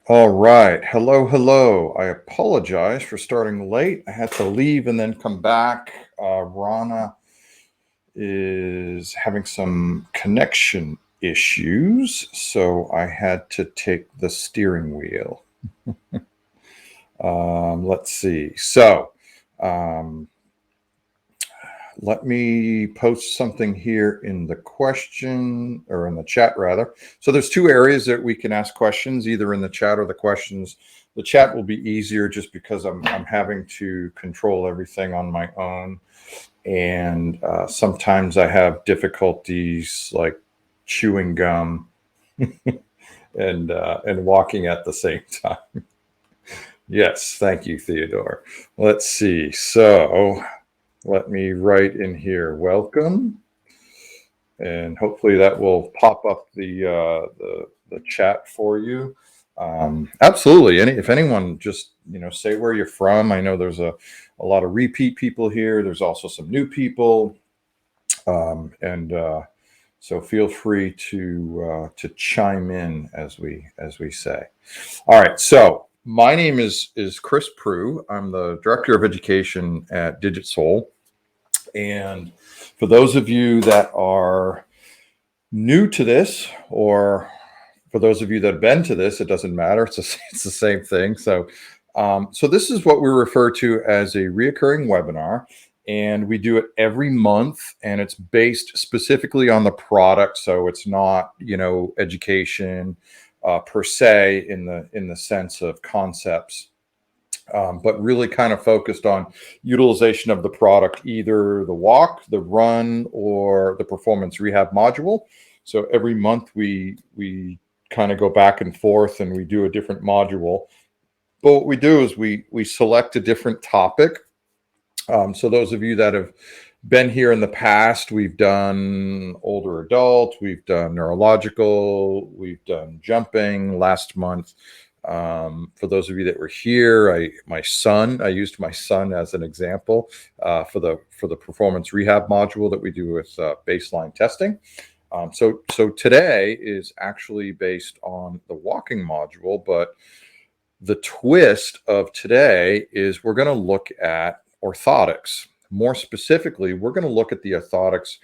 All right. Hello, hello. I apologize for starting late. I had to leave and then come back. Rana is having some connection issues, so I had to take the steering wheel. Let's see. Um, let me post something here in the question or in the chat rather. So there's two areas that we can ask questions, either in the chat or the questions. The chat will be easier just because I'm having to control everything on my own. And sometimes I have difficulties like chewing gum and walking at the same time. Yes, thank you, Theodore. Let's see. So let me write in here, welcome, and hopefully that will pop up the chat for you. Absolutely. If anyone, just say where you're from. I know there's a lot of repeat people here. There's also some new people, and so feel free to chime in as we say. All right. So my name is Chris Prue. I'm the Director of Education at Digitsole. And for those of you that are new to this, or for those of you that have been to this, it doesn't matter. It's the same thing. So this is what we refer to as a reoccurring webinar. And we do it every month, and it's based specifically on the product. So it's not, education per se in the sense of concepts. But really kind of focused on utilization of the product, either the walk, the run, or the performance rehab module. So every month we kind of go back and forth and we do a different module. But what we do is we select a different topic. So those of you that have been here in the past, we've done older adult, we've done neurological, we've done jumping last month. For those of you that were here, I used my son as an example for the performance rehab module that we do with baseline testing. So today is actually based on the walking module, but the twist of today is we're going to look at orthotics. More specifically, we're going to look at the orthotics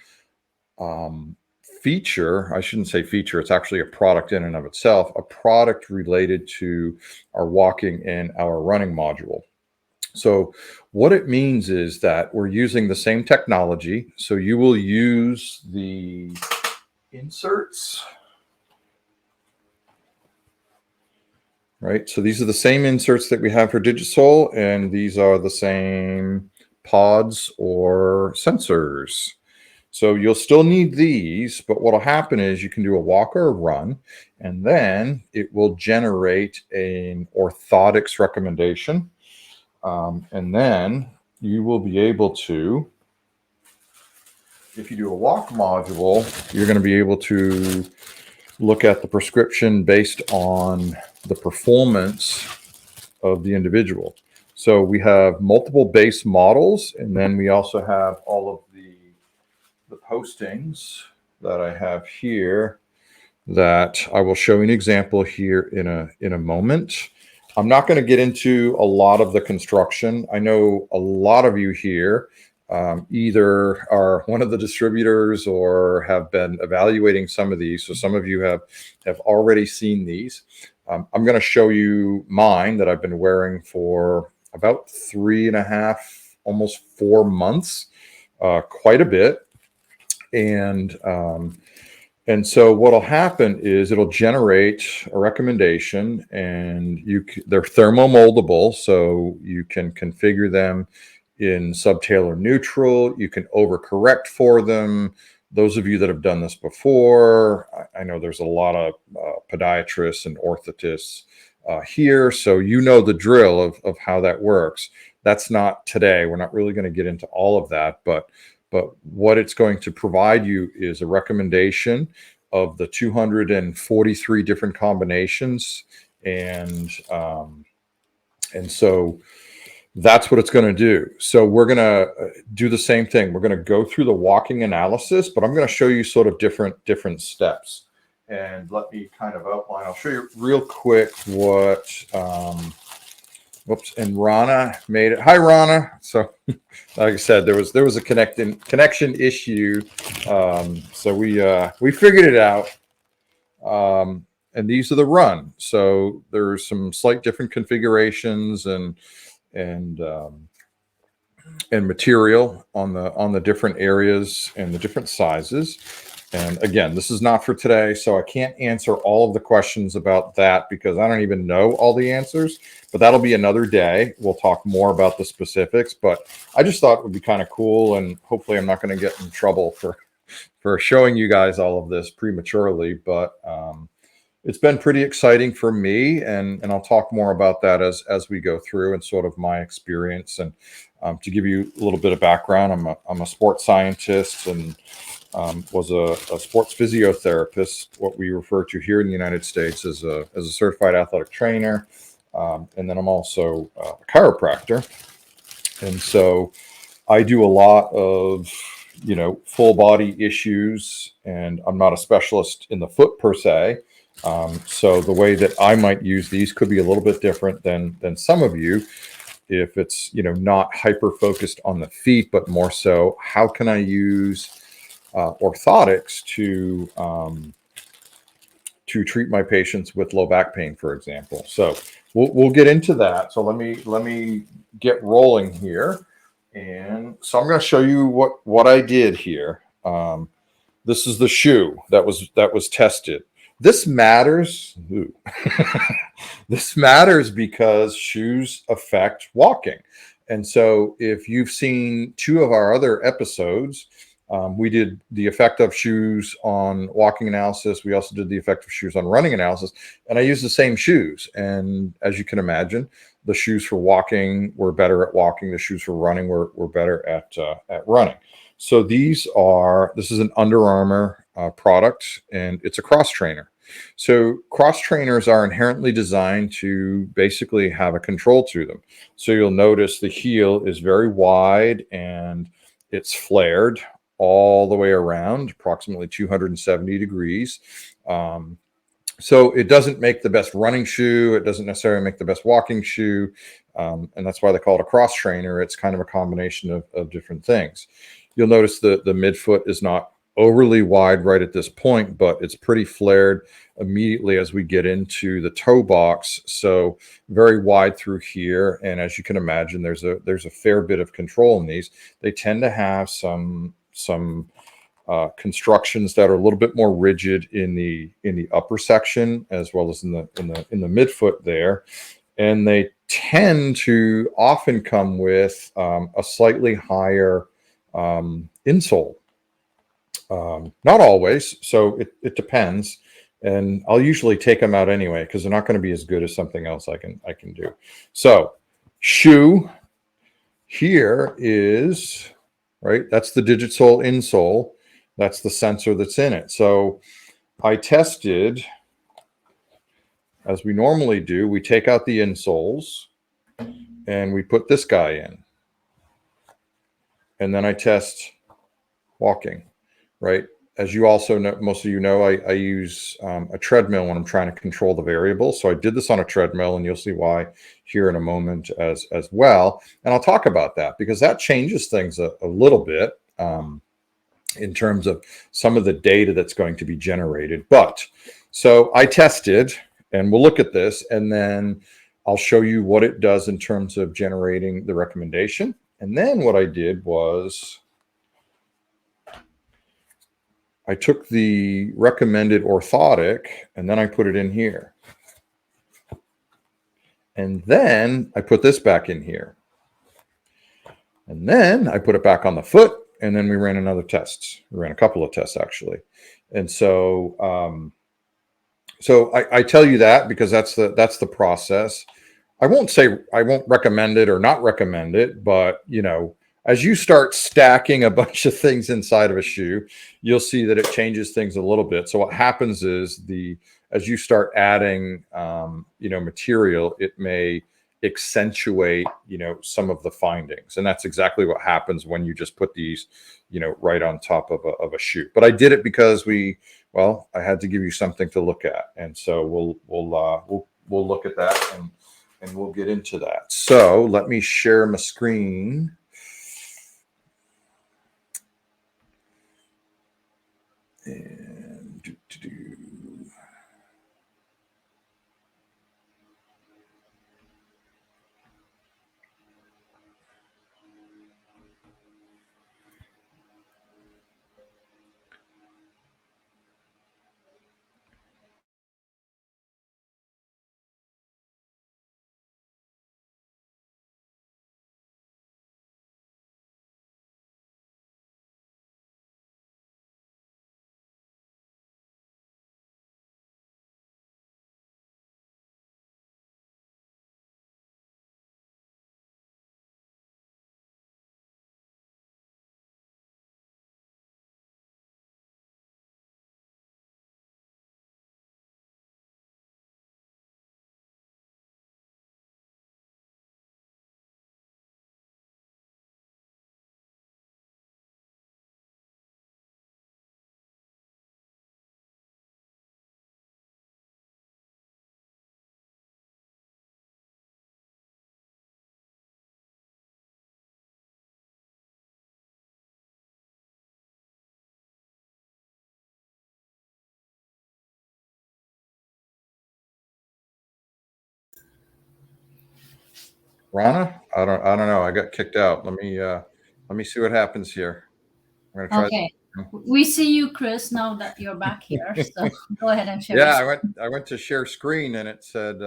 feature. I shouldn't say feature. It's actually a product in and of itself, a product related to our walking and our running module. So what it means is that we're using the same technology. So you will use the inserts, right? So these are the same inserts that we have for Digitsole, and these are the same pods or sensors. So you'll still need these, but what'll happen is you can do a walk or a run, and then it will generate an orthotics recommendation. And then you will be able to, if you do a walk module, you're going to be able to look at the prescription based on the performance of the individual. So we have multiple base models, and then we also have all of the postings that I have here that I will show you an example here in a moment. I'm not going to get into a lot of the construction. I know a lot of you here either are one of the distributors or have been evaluating some of these. So some of you have already seen these. I'm going to show you mine that I've been wearing for about 3.5, almost 4 months, quite a bit. And so what'll happen is it'll generate a recommendation, and they're thermomoldable, so you can configure them in subtalar neutral. You can overcorrect for them. Those of you that have done this before, I know there's a lot of podiatrists and orthotists here, so you know the drill of how that works. That's not today. We're not really going to get into all of that, but what it's going to provide you is a recommendation of the 243 different combinations, and so that's what it's going to do. So we're going to do the same thing. We're going to go through the walking analysis, but I'm going to show you sort of different steps. And let me kind of outline. I'll show you real quick what, whoops, and Rana made it. Hi, Rana. So like I said, there was a connection issue. So we figured it out. And these are the run. So there's some slight different configurations and material on the different areas and the different sizes. And again, this is not for today, so I can't answer all of the questions about that because I don't even know all the answers, but that'll be another day. We'll talk more about the specifics, but I just thought it would be kind of cool, and hopefully I'm not going to get in trouble for showing you guys all of this prematurely, but it's been pretty exciting for me, and I'll talk more about that as we go through and sort of my experience. And to give you a little bit of background, I'm a sports scientist and was a sports physiotherapist, what we refer to here in the United States as a certified athletic trainer, and then I'm also a chiropractor, and so I do a lot of full body issues, and I'm not a specialist in the foot per se. So the way that I might use these could be a little bit different than some of you. If it's not hyper focused on the feet, but more so, how can I use orthotics to treat my patients with low back pain, for example? So we'll get into that. So let me get rolling here, and so I'm going to show you what I did here. This is the shoe that was tested. This matters. This matters because shoes affect walking. And so if you've seen two of our other episodes, we did the effect of shoes on walking analysis. We also did the effect of shoes on running analysis. And I used the same shoes. And as you can imagine, the shoes for walking were better at walking. The shoes for running were better at running. So this is an Under Armour product, and it's a cross trainer. So cross trainers are inherently designed to basically have a control to them. So you'll notice the heel is very wide and it's flared all the way around, approximately 270 degrees. So it doesn't make the best running shoe. It doesn't necessarily make the best walking shoe. And that's why they call it a cross trainer. It's kind of a combination of different things. You'll notice the midfoot is not overly wide right at this point, but it's pretty flared immediately as we get into the toe box. So very wide through here. And as you can imagine, there's a fair bit of control in these. They tend to have some constructions that are a little bit more rigid in the upper section as well as in the midfoot there. And they tend to often come with a slightly higher insole. Not always, so it depends, and I'll usually take them out anyway because they're not going to be as good as something else I can do. So shoe here is right. That's the Digitsole insole. That's the sensor that's in it. So I tested, as we normally do. We take out the insoles and we put this guy in, and then I test walking. Right. As you also know, most of you know, I use a treadmill when I'm trying to control the variable. So I did this on a treadmill, and you'll see why here in a moment as well. And I'll talk about that because that changes things a little bit in terms of some of the data that's going to be generated. But so I tested, and we'll look at this, and then I'll show you what it does in terms of generating the recommendation. And then what I did was I took the recommended orthotic and then I put it in here. And then I put this back in here. And then I put it back on the foot, and then we ran another test. We ran a couple of tests actually. And so I tell you that because that's the process. I won't recommend it or not recommend it, but as you start stacking a bunch of things inside of a shoe, you'll see that it changes things a little bit. So what happens is as you start adding, material, it may accentuate, some of the findings. And that's exactly what happens when you just put these, right on top of a shoe. But I did it because when Well, I had to give you something to look at, and so we'll look at that, and we'll get into that. So let me share my screen. And Rana, I don't know. I got kicked out. Let me see what happens here. I'm gonna try. Okay. We see you, Chris, now that you're back here. So go ahead and share your Yeah, screen. I went to share screen and it said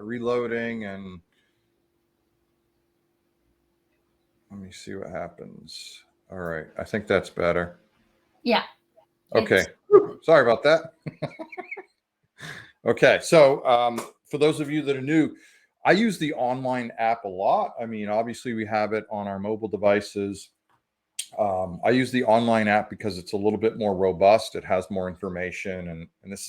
reloading, and let me see what happens. All right, I think that's better. Yeah. Okay, It's sorry about that. Okay, so for those of you that are new, I use the online app a lot. I mean, obviously we have it on our mobile devices. I use the online app because it's a little bit more robust. It has more information, and this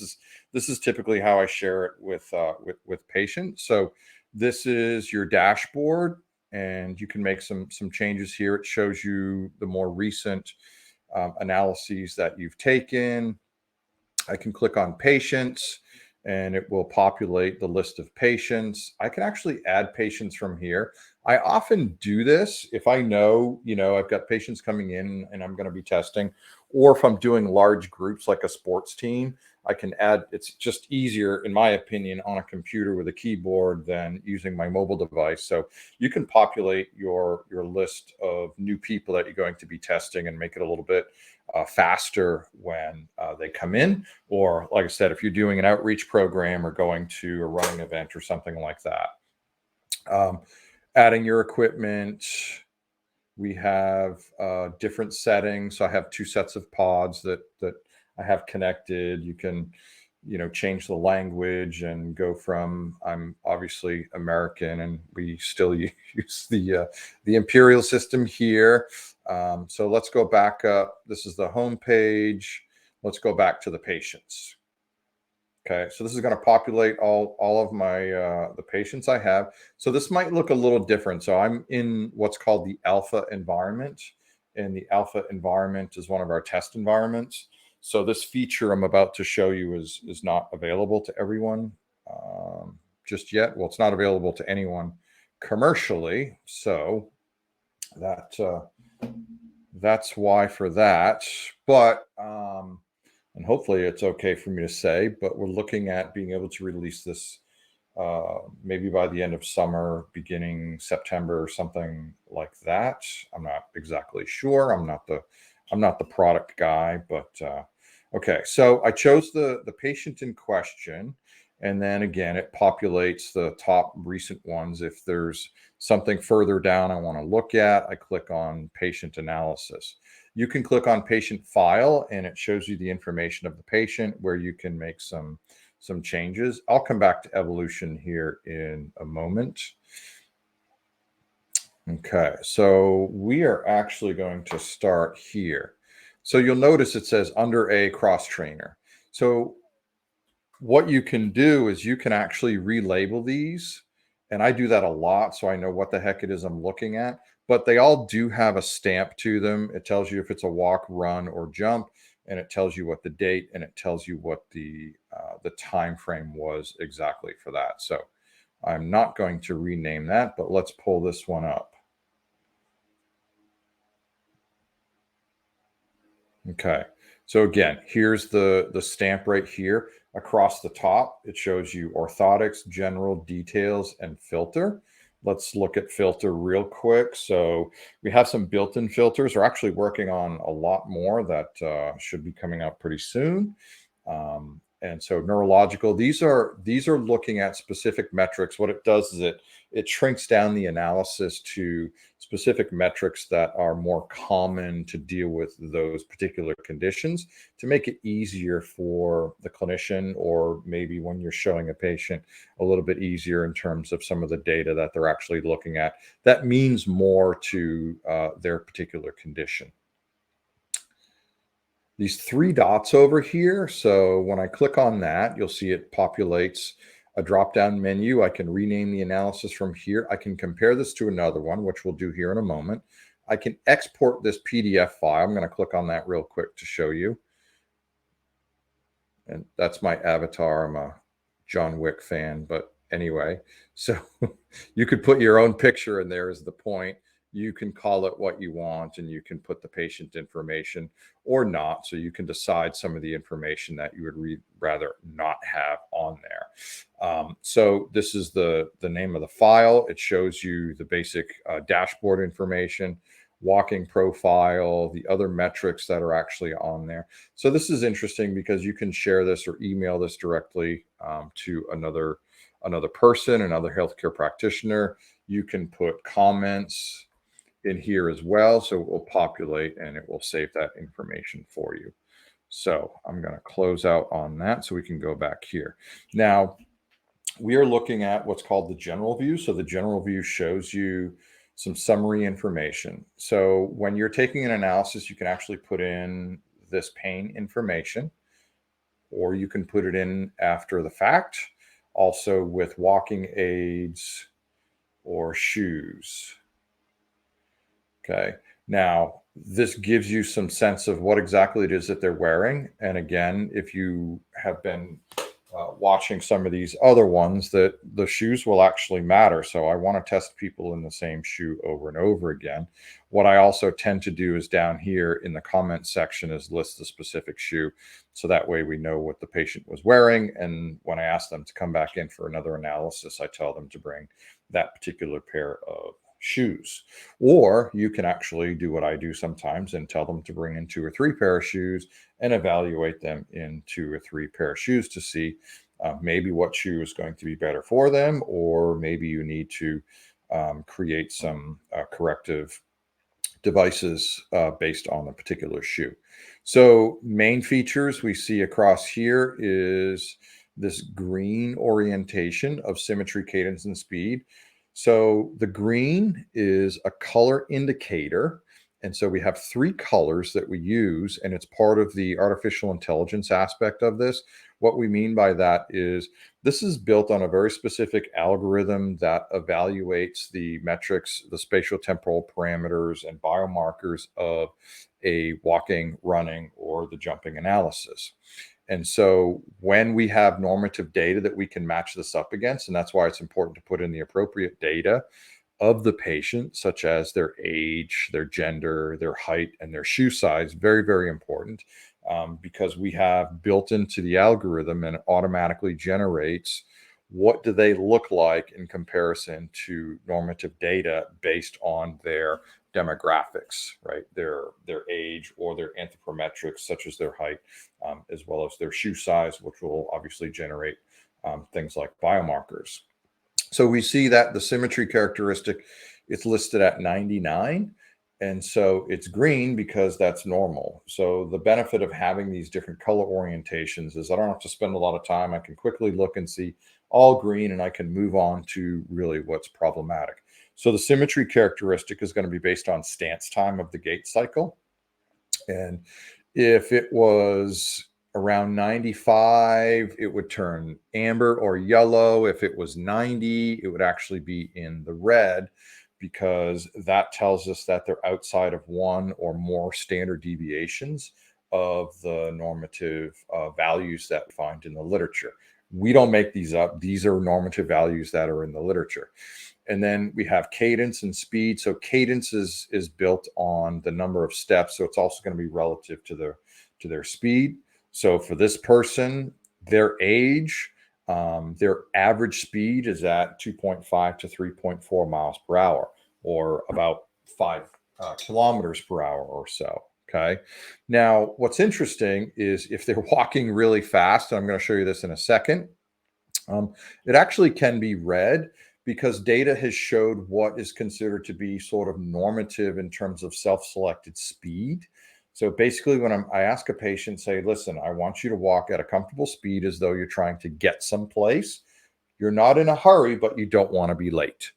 is typically how I share it with patients. So this is your dashboard, and you can make some changes here. It shows you the more recent analyses that you've taken. I can click on patients and it will populate the list of patients. I can actually add patients from here. I often do this if I know, I've got patients coming in and I'm going to be testing, or if I'm doing large groups like a sports team, I can add. It's just easier, in my opinion, on a computer with a keyboard than using my mobile device. So you can populate your list of new people that you're going to be testing and make it a little bit faster when they come in. Or, like I said, if you're doing an outreach program or going to a running event or something like that. Adding your equipment, we have different settings. So I have two sets of pods that I have connected. You can, change the language and go from, I'm obviously American, and we still use the imperial system here. So let's go back up. This is the home page. Let's go back to the patients. Okay, so this is going to populate all of my the patients I have. So this might look a little different. So I'm in what's called the alpha environment, and the alpha environment is one of our test environments. So this feature I'm about to show you is not available to everyone just yet. Well, it's not available to anyone commercially. So that that's why for that. But and hopefully it's okay for me to say, but we're looking at being able to release this maybe by the end of summer, beginning September, or something like that. I'm not exactly sure. I'm not the product guy, but okay. So I chose the patient in question, and then again it populates the top recent ones. If there's something further down I want to look at, I click on patient analysis. You can click on patient file and it shows you the information of the patient where you can make some changes. I'll come back to evolution here in a moment. Okay, so we are actually going to start here. So you'll notice it says under a cross trainer. So what you can do is you can actually relabel these. And I do that a lot, so I know what the heck it is I'm looking at. But they all do have a stamp to them. It tells you if it's a walk, run, or jump. and it tells you what the date, and it tells you what the time frame was exactly for that. So I'm not going to rename that, but let's pull this one up. Okay, so again, here's the stamp right here. Across the top, it shows you orthotics, general, details, and filter. Let's look at filter real quick. So we have some built-in filters. We're actually working on a lot more that should be coming out pretty soon. And so neurological, these are looking at specific metrics. What it does is it shrinks down the analysis to specific metrics that are more common to deal with those particular conditions, to make it easier for the clinician, or maybe when you're showing a patient, a little bit easier in terms of some of the data that they're actually looking at. That means more to their particular condition. These three dots over here. So when I click on that, you'll see it populates a drop-down menu. I can rename the analysis from here. I can compare this to another one, which we'll do here in a moment. I can export this PDF file. I'm going to click on that real quick to show you. And that's my avatar. I'm a John Wick fan, but anyway, so you could put your own picture in there is the point. You can call it what you want, and you can put the patient information or not. So you can decide some of the information that you would rather not have on there. So this is the name of the file. It shows you the basic dashboard information, walking profile, the other metrics that are actually on there. So this is interesting because you can share this or email this directly to another person, another healthcare practitioner. You can put comments in here as well. So it will populate and it will save that information for you. So I'm going to close out on that so we can go back here. Now, we are looking at what's called the general view. So the general view shows you some summary information. So when you're taking an analysis, you can actually put in this pain information, or you can put it in after the fact, also with walking aids or shoes. Okay. Now, this gives you some sense of what exactly it is that they're wearing. And again, if you have been watching some of these other ones, that the shoes will actually matter. So I want to test people in the same shoe over and over again. What I also tend to do is down here in the comment section is list the specific shoe. So that way we know what the patient was wearing. And when I ask them to come back in for another analysis, I tell them to bring that particular pair of shoes. Or you can actually do what I do sometimes and tell them to bring in 2 or 3 pair of shoes and evaluate them in 2 or 3 pair of shoes to see maybe what shoe is going to be better for them, or maybe you need to create some corrective devices based on the particular shoe. So main features we see across here is this green orientation of symmetry, cadence, and speed. So the green is a color indicator. And so we have 3 colors that we use, and it's part of the artificial intelligence aspect of this. What we mean by that is this is built on a very specific algorithm that evaluates the metrics, the spatial temporal parameters, and biomarkers of a walking, running, or the jumping analysis. And so when we have normative data that we can match this up against, and that's why it's important to put in the appropriate data of the patient, such as their age, their gender, their height, and their shoe size, very, very important, because we have built into the algorithm and it automatically generates what do they look like in comparison to normative data based on their demographics, right? Their age or their anthropometrics, such as their height, as well as their shoe size, which will obviously generate things like biomarkers. So we see that the symmetry characteristic, it's listed at 99. And so it's green because that's normal. So the benefit of having these different color orientations is I don't have to spend a lot of time. I can quickly look and see all green, and I can move on to really what's problematic. So the symmetry characteristic is going to be based on stance time of the gait cycle. And if it was around 95, it would turn amber or yellow. If it was 90, it would actually be in the red, because that tells us that they're outside of one or more standard deviations of the normative values that we find in the literature. We don't make these up. These are normative values that are in the literature. And then we have cadence and speed. So cadence is built on the number of steps. So it's also going to be relative to their speed. So for this person, their age, their average speed is at 2.5 to 3.4 miles per hour, or about 5 kilometers per hour or so. Okay. Now, what's interesting is if they're walking really fast, and I'm going to show you this in a second, it actually can be read because data has showed what is considered to be sort of normative in terms of self-selected speed. So basically, when I ask a patient, say, listen, I want you to walk at a comfortable speed as though you're trying to get someplace. You're not in a hurry, but you don't want to be late.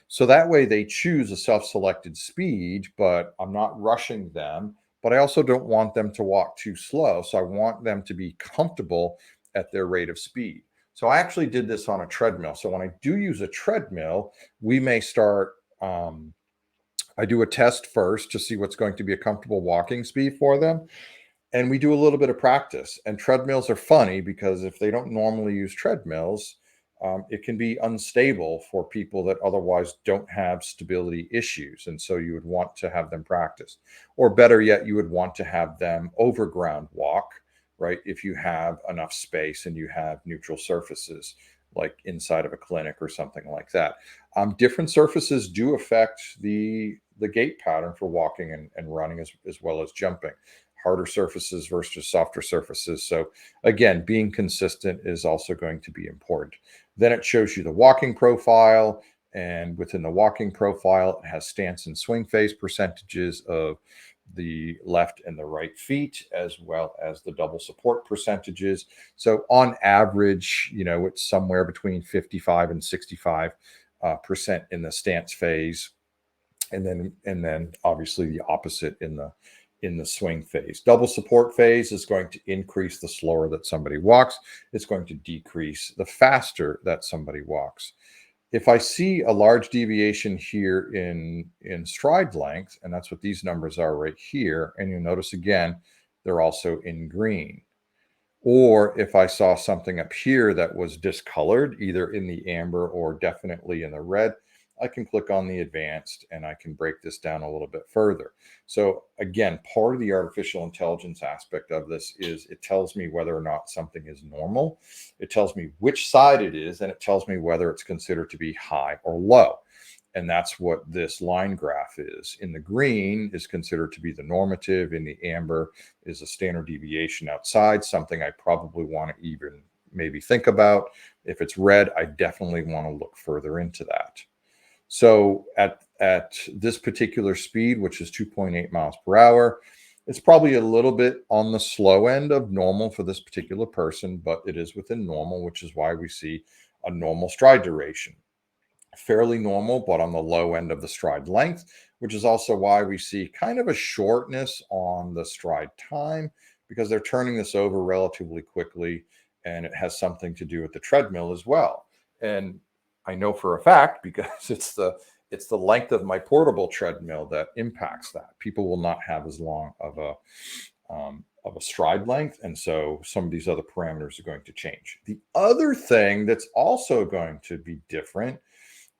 So that way they choose a self-selected speed, but I'm not rushing them, but I also don't want them to walk too slow. So I want them to be comfortable at their rate of speed. So I actually did this on a treadmill. So when I do use a treadmill, we may start, I do a test first to see what's going to be a comfortable walking speed for them. And we do a little bit of practice. And treadmills are funny because if they don't normally use treadmills, it can be unstable for people that otherwise don't have stability issues. And so you would want to have them practice. Or better yet, you would want to have them overground walk, right? If you have enough space and you have neutral surfaces, like inside of a clinic or something like that. Different surfaces do affect the gait pattern for walking and running as well as jumping. Harder surfaces versus softer surfaces. So again, being consistent is also going to be important. Then it shows you the walking profile, and within the walking profile, it has stance and swing phase percentages of the left and the right feet, as well as the double support percentages. So on average, it's somewhere between 55 and 65% in the stance phase, and then obviously the opposite in the swing phase. Double support phase is going to increase the slower that somebody walks. It's going to decrease the faster that somebody walks. If I see a large deviation here in stride length, and that's what these numbers are right here, and you'll notice again, they're also in green. Or if I saw something up here that was discolored, either in the amber or definitely in the red, I can click on the advanced and I can break this down a little bit further. So again, part of the artificial intelligence aspect of this is it tells me whether or not something is normal. It tells me which side it is, and it tells me whether it's considered to be high or low. And that's what this line graph is. In the green is considered to be the normative. In the amber is a standard deviation outside, something I probably want to even maybe think about. If it's red, I definitely want to look further into that. So at this particular speed, which is 2.8 miles per hour, it's probably a little bit on the slow end of normal for this particular person, but it is within normal, which is why we see a normal stride duration. Fairly normal, but on the low end of the stride length, which is also why we see kind of a shortness on the stride time, because they're turning this over relatively quickly, and it has something to do with the treadmill as well. And I know for a fact, because it's the length of my portable treadmill that impacts that. People will not have as long of a stride length, and so some of these other parameters are going to change. The other thing that's also going to be different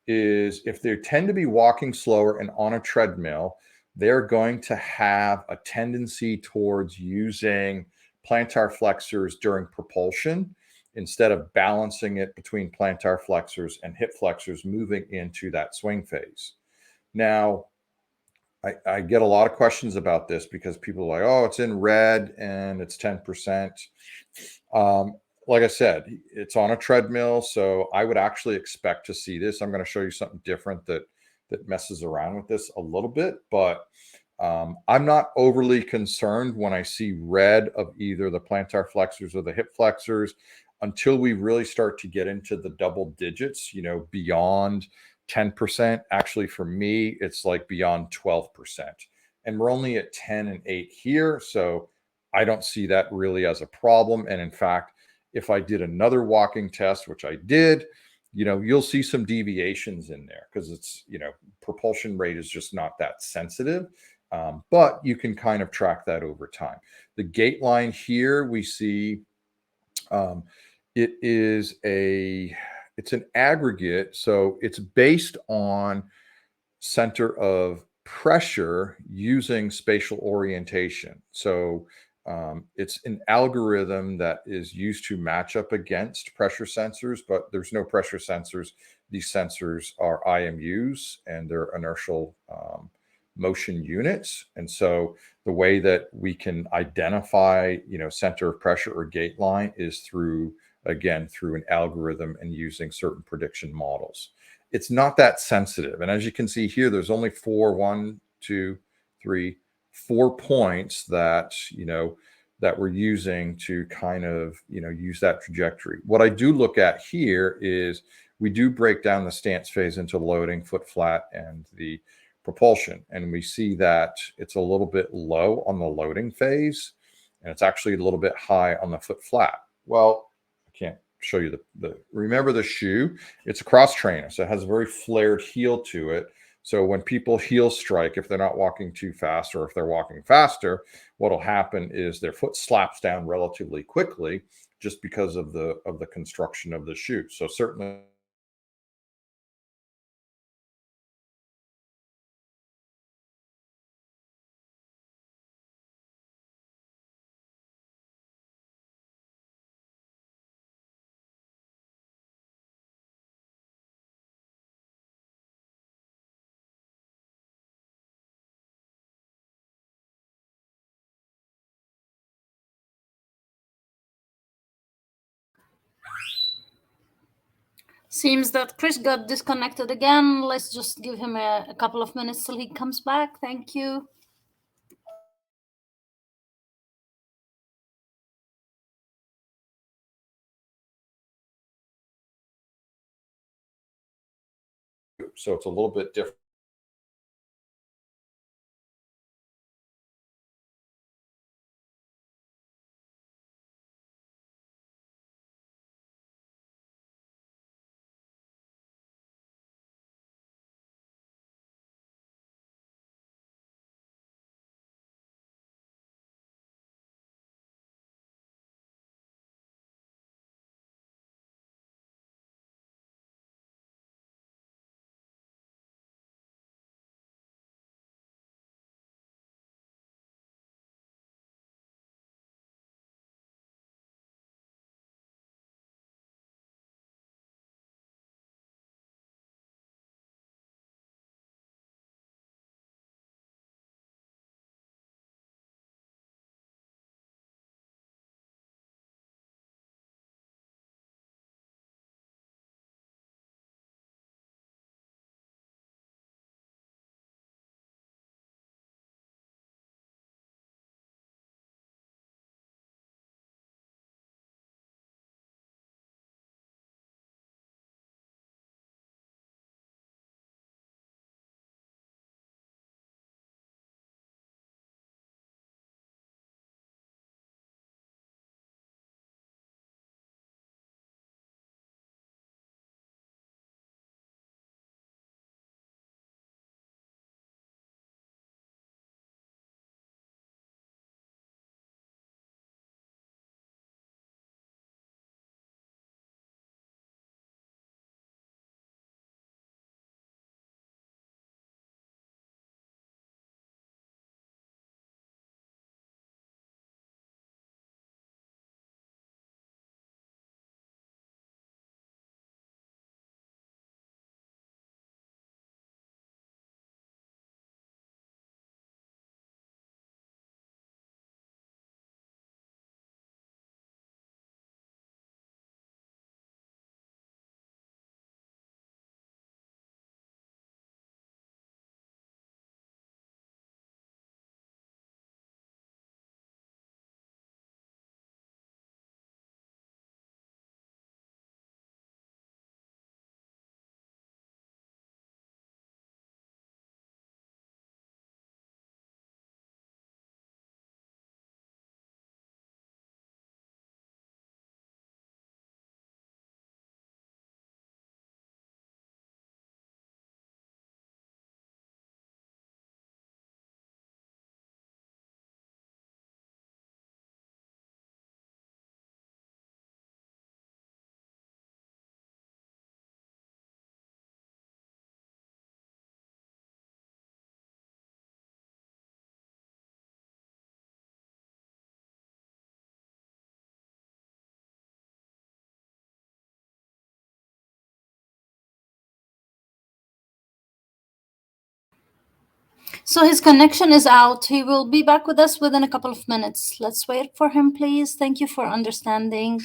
is if they tend to be walking slower and on a treadmill, they're going to have a tendency towards using plantar flexors during propulsion instead of balancing it between plantar flexors and hip flexors moving into that swing phase. Now, I get a lot of questions about this because people are like, oh, it's in red and it's 10%. Like I said, it's on a treadmill, so I would actually expect to see this. I'm going to show you something different that messes around with this a little bit, but I'm not overly concerned when I see red of either the plantar flexors or the hip flexors until we really start to get into the double digits, beyond 10%. Actually, for me, it's like beyond 12%. And we're only at 10 and 8 here. So I don't see that really as a problem. And in fact, if I did another walking test, which I did, you'll see some deviations in there because it's, propulsion rate is just not that sensitive. But you can kind of track that over time. The gate line here, we see um, it is it's an aggregate, so it's based on center of pressure using spatial orientation. So it's an algorithm that is used to match up against pressure sensors, but there's no pressure sensors. These sensors are IMUs and they're inertial motion units. And so the way that we can identify, center of pressure or gate line is through, again, through an algorithm and using certain prediction models. It's not that sensitive. And as you can see here, there's only one, two, three, 4 points that we're using to kind of, use that trajectory. What I do look at here is we do break down the stance phase into loading, foot flat, and the propulsion. And we see that it's a little bit low on the loading phase, and it's actually a little bit high on the foot flat. Well, I can't show you remember the shoe, it's a cross trainer, so it has a very flared heel to it. So when people heel strike, if they're not walking too fast or if they're walking faster, what'll happen is their foot slaps down relatively quickly just because of the construction of the shoe. So certainly Seems that Chris got disconnected again. Let's just give him a couple of minutes till he comes back. Thank you. it's a little bit different. So his connection is out. He will be back with us within a couple of minutes. Let's wait for him, please. Thank you for understanding.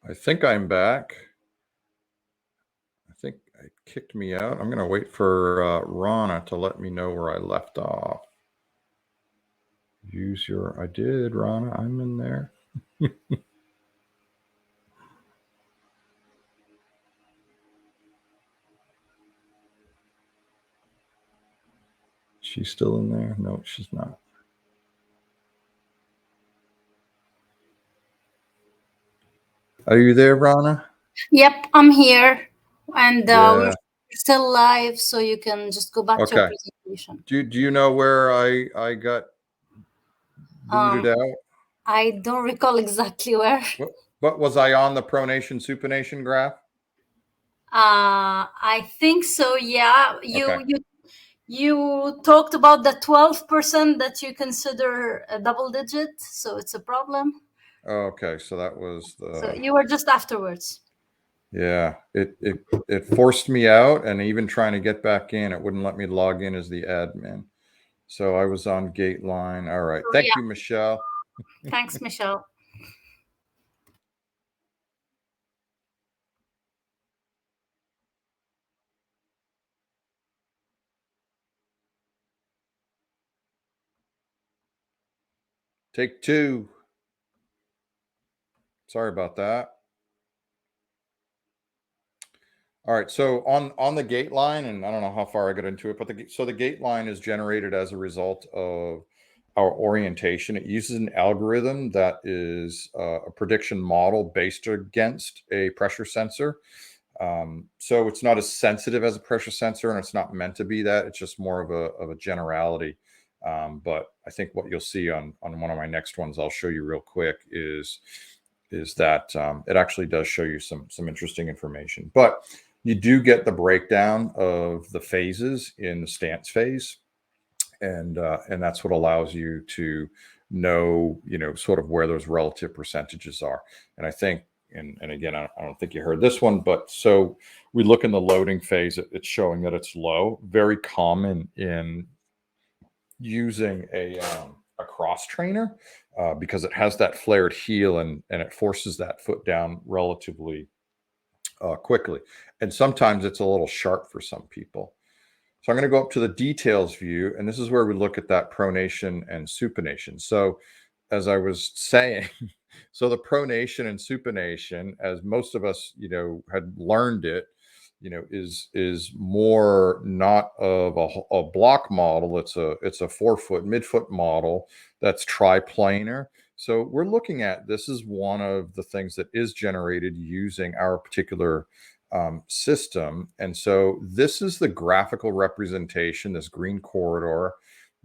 I think I'm back. I think it kicked me out. I'm going to wait for Rana to let me know where I left off. Use your, I did, Rana. I'm in there. She's still in there? No, she's not. Are you there, Rana? Yep, I'm here. And we're Yeah. still live, so you can just go back to your Okay. presentation. Do you know where I got booted out? I don't recall exactly where. What was I on the pronation supination graph? I think so. Yeah, Okay. you talked about the 12% that you consider a double digit, so it's a problem. Okay, so that was So the you were just afterwards. yeah. It forced me out, and even trying to get back in, it wouldn't let me log in as the admin. So I was on gate line. All right. So, Thank yeah. you, Michelle. Thanks, Michelle. Take two. Sorry about that. All right. So on the gate line, and I don't know how far I got into it, but the gate line is generated as a result of our orientation. It uses an algorithm that is a prediction model based against a pressure sensor. So it's not as sensitive as a pressure sensor, and it's not meant to be that. It's just more of a generality. But I think what you'll see on one of my next ones, I'll show you real quick, is that it actually does show you some interesting information. But you do get the breakdown of the phases in the stance phase, and that's what allows you to know, sort of where those relative percentages are. And I think, and again, I don't think you heard this one, but so we look in the loading phase, it's showing that it's low. Very common in using a cross trainer because it has that flared heel, and it forces that foot down relatively quickly. And sometimes it's a little sharp for some people. So I'm going to go up to the details view, and this is where we look at that pronation and supination. So as I was saying, so the pronation and supination, as most of us, had learned it, is more not of a block model. It's a 4-foot midfoot model that's triplanar. So we're looking at, this is one of the things that is generated using our particular system. And so this is the graphical representation, this green corridor,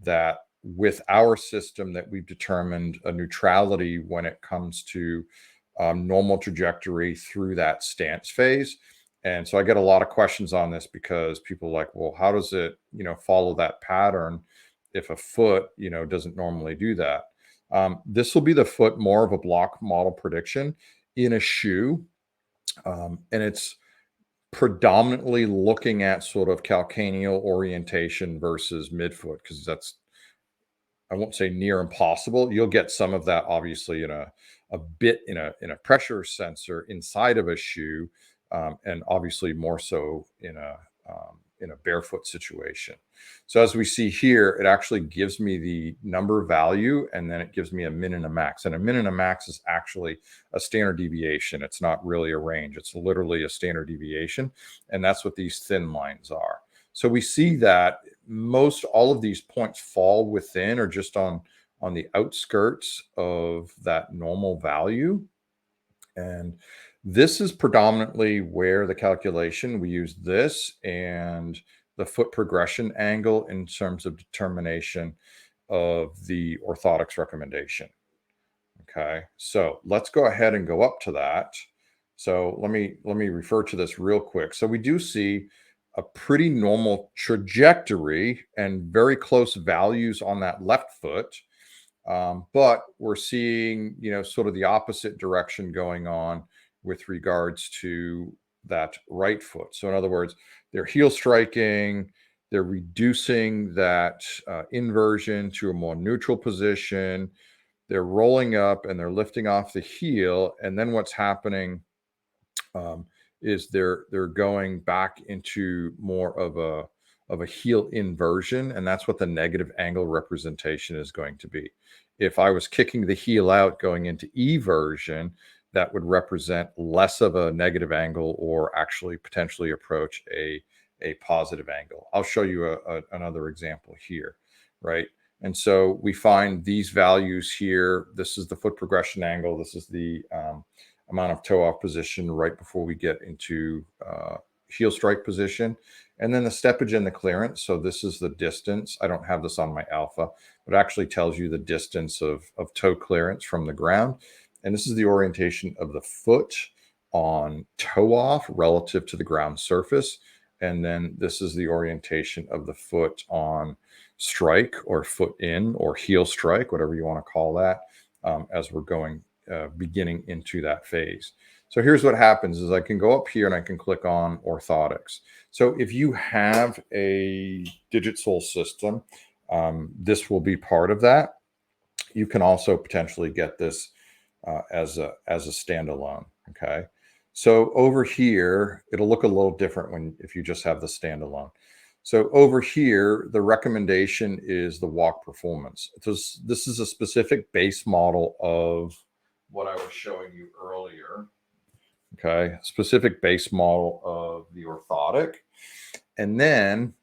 that with our system that we've determined a neutrality when it comes to normal trajectory through that stance phase. And so I get a lot of questions on this because people are like, well, how does it, follow that pattern if a foot, doesn't normally do that? This will be the foot more of a block model prediction in a shoe. And it's predominantly looking at sort of calcaneal orientation versus midfoot, because that's, I won't say near impossible. You'll get some of that obviously a bit in a pressure sensor inside of a shoe, and obviously more so in a barefoot situation. So as we see here, it actually gives me the number value, and then it gives me a min and a max. And a min and a max is actually a standard deviation. It's not really a range. It's literally a standard deviation, and that's what these thin lines are. So we see that most all of these points fall within or just on the outskirts of that normal value. And this is predominantly where the calculation, we use this and the foot progression angle in terms of determination of the orthotics recommendation. Okay, so let's go ahead and go up to that. So let me refer to this real quick. So we do see a pretty normal trajectory and very close values on that left foot. But we're seeing, sort of the opposite direction going on with regards to that right foot. So in other words, they're heel striking, they're reducing that inversion to a more neutral position. They're rolling up and they're lifting off the heel. And then what's happening is they're going back into more of a heel inversion, and that's what the negative angle representation is going to be. If I was kicking the heel out going into eversion, that would represent less of a negative angle, or actually potentially approach a positive angle. I'll show you another example here, right? And so we find these values here. This is the foot progression angle. This is the amount of toe off position right before we get into heel strike position. And then the steppage and the clearance. So this is the distance. I don't have this on my alpha, but it actually tells you the distance of toe clearance from the ground. And this is the orientation of the foot on toe off relative to the ground surface. And then this is the orientation of the foot on strike, or foot in, or heel strike, whatever you want to call that, as we're going beginning into that phase. So here's what happens is I can go up here and I can click on orthotics. So if you have a Digitsole system, this will be part of that. You can also potentially get this as a standalone. Okay. So over here, it'll look a little different if you just have the standalone. So over here, the recommendation is the walk performance. This is a specific base model of what I was showing you earlier. Okay, specific base model of the orthotic. And then,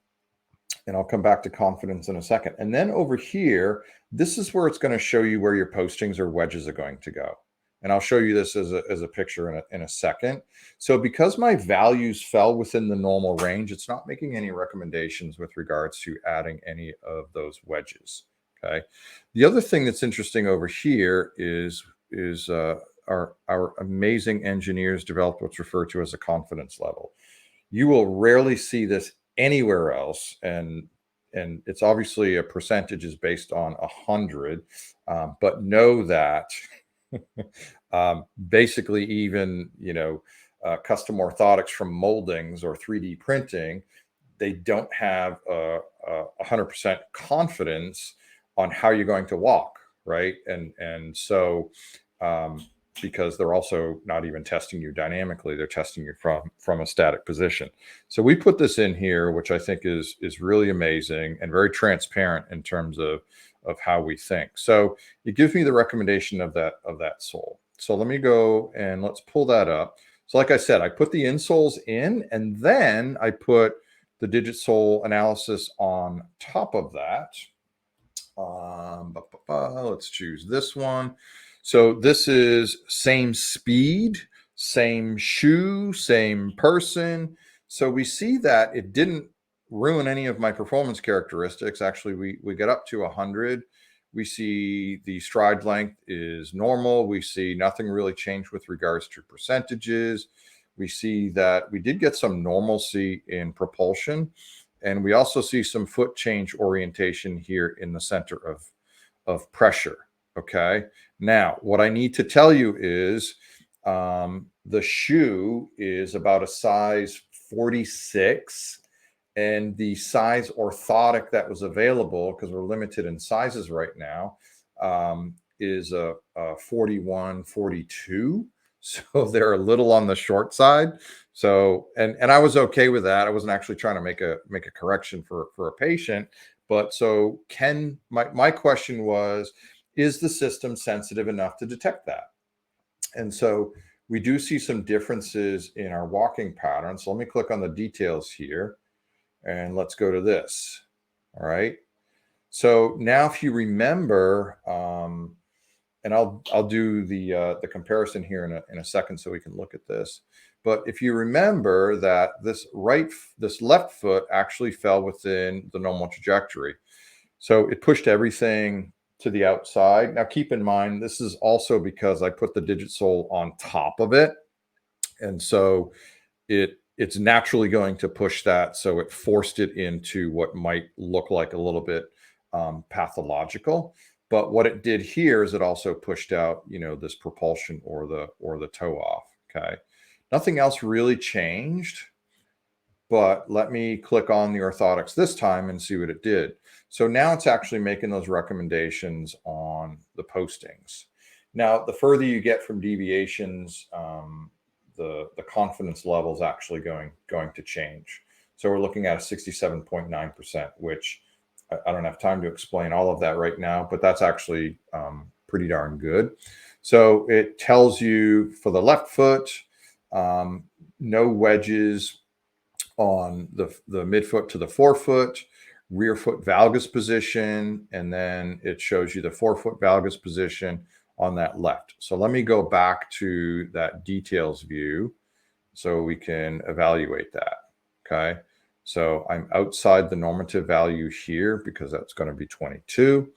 and I'll come back to confidence in a second. And then over here, this is where it's going to show you where your postings or wedges are going to go. And I'll show you this as a picture in a second. So because my values fell within the normal range, it's not making any recommendations with regards to adding any of those wedges. Okay. The other thing that's interesting over here is our amazing engineers developed what's referred to as a confidence level. You will rarely see this anywhere else, and it's obviously a percentage is based on 100, but know that basically even custom orthotics from moldings or 3D printing, they don't have a 100% confidence on how you're going to walk, right? And so because they're also not even testing you dynamically, they're testing you from a static position. So we put this in here, which I think is really amazing and very transparent in terms of how we think. So it gives me the recommendation of that sole. So let me go and let's pull that up. So like I said, I put the insoles in, and then I put the Digitsole analysis on top of that. Let's choose this one. So this is same speed, same shoe, same person. So we see that it didn't ruin any of my performance characteristics. Actually, we get up to 100. We see the stride length is normal. We see nothing really changed with regards to percentages. We see that we did get some normalcy in propulsion. And we also see some foot change orientation here in the center of pressure. Okay. Now, what I need to tell you is the shoe is about a size 46, and the size orthotic that was available, because we're limited in sizes right now, is a 41, 42. So they're a little on the short side. So, and I was okay with that. I wasn't actually trying to make a correction for a patient. But so my question was, is the system sensitive enough to detect that? And so we do see some differences in our walking patterns. So let me click on the details here and let's go to this. All right. So now if you remember, and I'll do the comparison here in a second so we can look at this. But if you remember that this left foot actually fell within the normal trajectory. So it pushed everything to the outside. Now keep in mind, this is also because I put the Digitsole on top of it. And so it's naturally going to push that. So it forced it into what might look like a little bit pathological. But what it did here is it also pushed out, this propulsion or the toe off. Okay. Nothing else really changed. But let me click on the orthotics this time and see what it did. So now it's actually making those recommendations on the postings. Now, the further you get from deviations, the confidence level is actually going to change. So we're looking at a 67.9%, which I don't have time to explain all of that right now, but that's actually pretty darn good. So it tells you for the left foot, no wedges on the midfoot to the forefoot, rear foot valgus position, and then it shows you the forefoot valgus position on that left. So let me go back to that details view so we can evaluate that. Okay. So I'm outside the normative value here because that's going to be 22.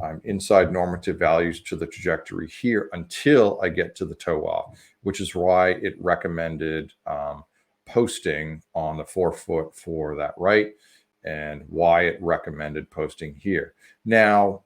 I'm inside normative values to the trajectory here until I get to the toe off, which is why it recommended posting on the forefoot for that right, and why it recommended posting here. Now,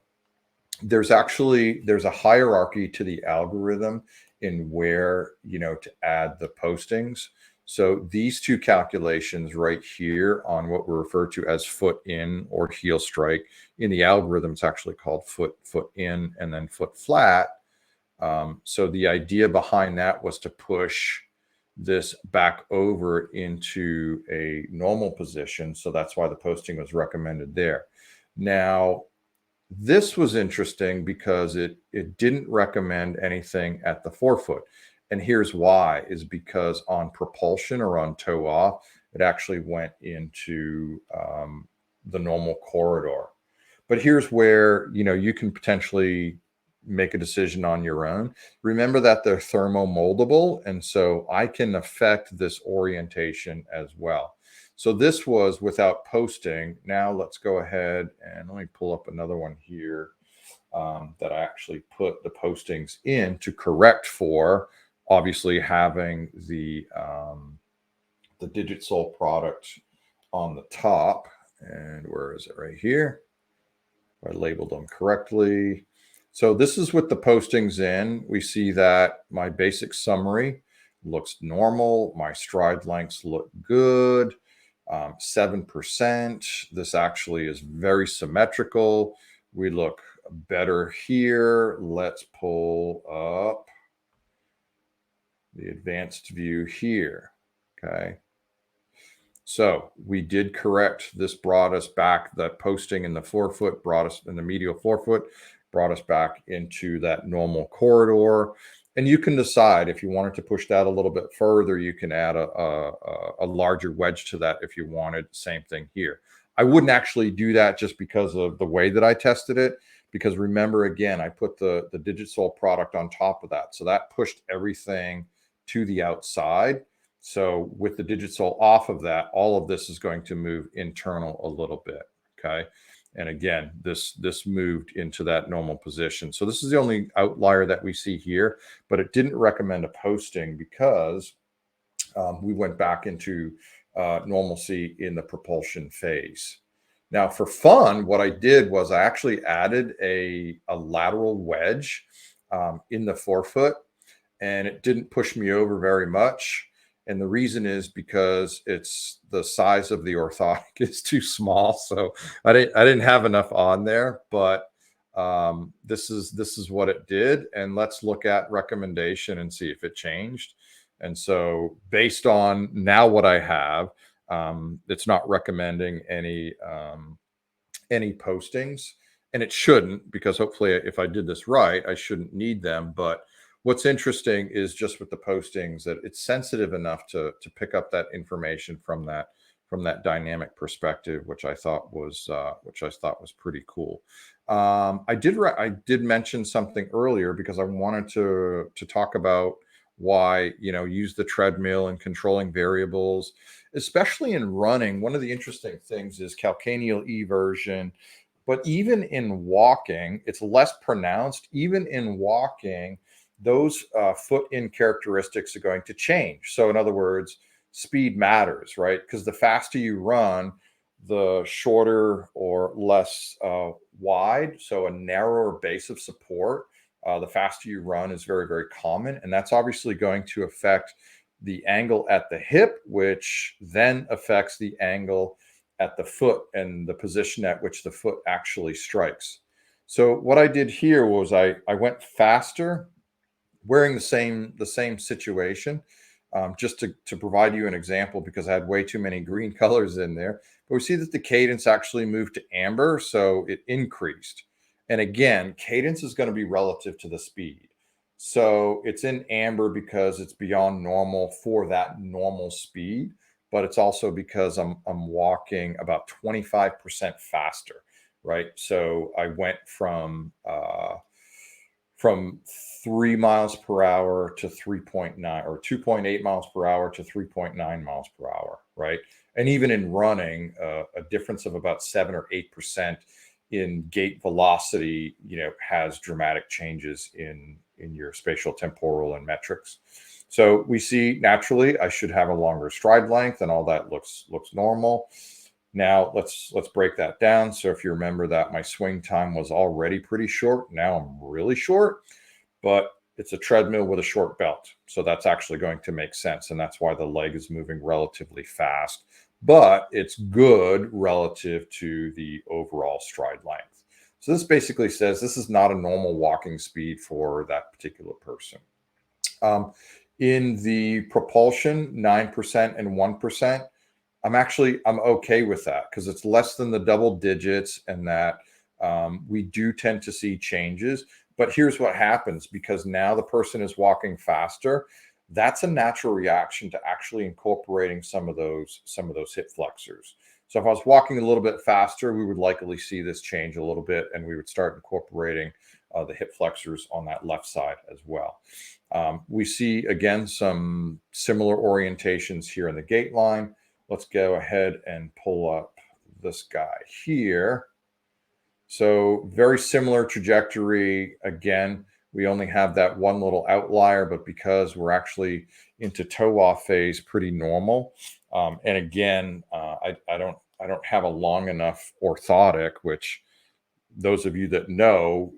there's a hierarchy to the algorithm in where, to add the postings. So these two calculations right here on what we refer to as foot in or heel strike in the algorithm, it's actually called foot in and then foot flat. So the idea behind that was to push this back over into a normal position. So that's why the posting was recommended there. Now, this was interesting because it didn't recommend anything at the forefoot. And here's why, is because on propulsion or on toe off, it actually went into the normal corridor. But here's where, you can potentially make a decision on your own. Remember that they're thermomoldable, and so I can affect this orientation as well. So this was without posting. Now let's go ahead and let me pull up another one here that I actually put the postings in to correct for, obviously having the Digitsole product on the top. And where is it? Right here. I labeled them correctly. So this is with the postings in. We see that my basic summary looks normal. My stride lengths look good. 7%. This actually is very symmetrical. We look better here. Let's pull up the advanced view here. Okay. So we did correct. This brought us back. That posting in the forefoot brought us in the medial forefoot, brought us back into that normal corridor. And you can decide if you wanted to push that a little bit further, you can add a larger wedge to that if you wanted. Same thing here. I wouldn't actually do that just because of the way that I tested it. Because remember, again, I put the Digitsole product on top of that. So that pushed everything to the outside. So with the Digitsole off of that, all of this is going to move internal a little bit. Okay. And again, this moved into that normal position. So this is the only outlier that we see here, but it didn't recommend a posting because we went back into normalcy in the propulsion phase. Now, for fun, what I did was I actually added a lateral wedge in the forefoot, and it didn't push me over very much. And the reason is because it's the size of the orthotic is too small, so I didn't have enough on there. But this is what it did, and let's look at recommendation and see if it changed. And so, based on now what I have, it's not recommending any postings, and it shouldn't, because hopefully if I did this right, I shouldn't need them. But what's interesting is just with the postings that it's sensitive enough to pick up that information from that dynamic perspective, which I thought was pretty cool. I did mention something earlier because I wanted to talk about why use the treadmill and controlling variables, especially in running. One of the interesting things is calcaneal eversion, but even in walking, it's less pronounced. Even in walking, those foot in characteristics are going to change. So, in other words, speed matters, right? Because the faster you run, the shorter or less wide, so a narrower base of support, the faster you run is very, very common. And that's obviously going to affect the angle at the hip, which then affects the angle at the foot and the position at which the foot actually strikes. So what I did here was I went faster, wearing the same situation, just to provide you an example, because I had way too many green colors in there. But we see that the cadence actually moved to amber, so it increased. And again, cadence is going to be relative to the speed. So it's in amber because it's beyond normal for that normal speed, but it's also because I'm walking about 25% faster, right? So I went from 3 miles per hour to 3.9, or 2.8 miles per hour to 3.9 miles per hour, right? And even in running, a difference of about 7 or 8% in gait velocity, has dramatic changes in your spatial temporal and metrics. So we see naturally I should have a longer stride length, and all that looks normal. Now let's break that down. So if you remember that my swing time was already pretty short, now I'm really short, but it's a treadmill with a short belt. So that's actually going to make sense. And that's why the leg is moving relatively fast, but it's good relative to the overall stride length. So this basically says this is not a normal walking speed for that particular person. In the propulsion, 9% and 1%, I'm okay with that because it's less than the double digits, and that we do tend to see changes. But here's what happens, because now the person is walking faster. That's a natural reaction to actually incorporating some of those hip flexors. So if I was walking a little bit faster, we would likely see this change a little bit, and we would start incorporating the hip flexors on that left side as well. We see, again, some similar orientations here in the gait line. Let's go ahead and pull up this guy here. So very similar trajectory. Again, we only have that one little outlier, but because we're actually into toe off phase, pretty normal. And again, I don't have a long enough orthotic, which those of you that know,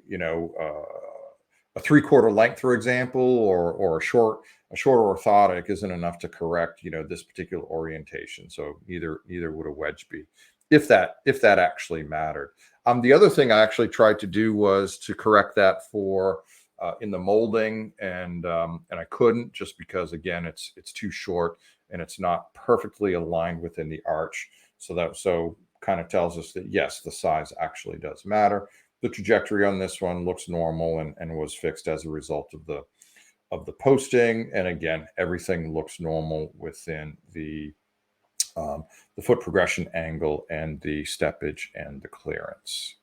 a 3/4 length, for example, or a short orthotic isn't enough to correct, this particular orientation. So neither would a wedge be, if that actually mattered. The other thing I actually tried to do was to correct that for in the molding, and I couldn't, just because again it's too short and it's not perfectly aligned within the arch. So kind of tells us that yes, the size actually does matter. The trajectory on this one looks normal and was fixed as a result of the posting. And again, everything looks normal within the the foot progression angle and the steppage and the clearance.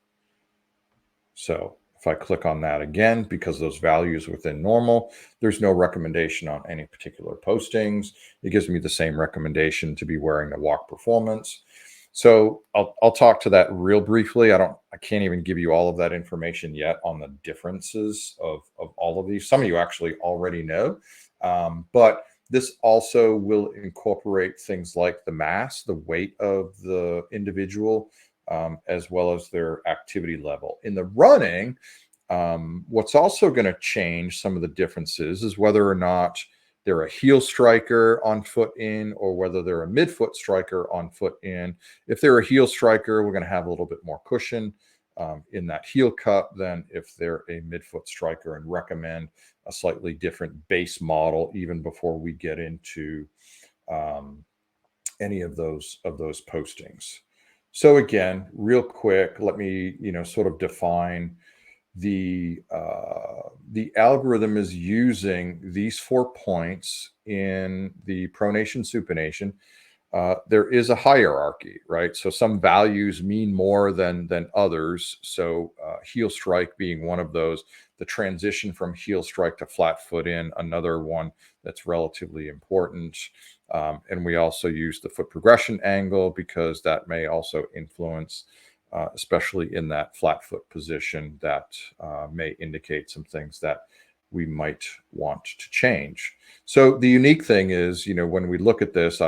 So if I click on that again, because those values within normal, there's no recommendation on any particular postings. It gives me the same recommendation to be wearing the walk performance. So I'll talk to that real briefly. I can't even give you all of that information yet on the differences of all of these. Some of you actually already know, but this also will incorporate things like the mass, the weight of the individual, as well as their activity level. In the running, what's also going to change some of the differences is whether or not they're a heel striker on foot in or whether they're a midfoot striker on foot in. If they're a heel striker, we're going to have a little bit more cushion in that heel cup than if they're a midfoot striker, and recommend a slightly different base model even before we get into any of those postings. So again, real quick, let me sort of define the algorithm is using these 4 points in the pronation supination. There is a hierarchy, right? So some values mean more than others. So heel strike being one of those, the transition from heel strike to flat foot in, another one that's relatively important. And we also use the foot progression angle because that may also influence, especially in that flat foot position, that may indicate some things that we might want to change. So the unique thing is, when we look at this,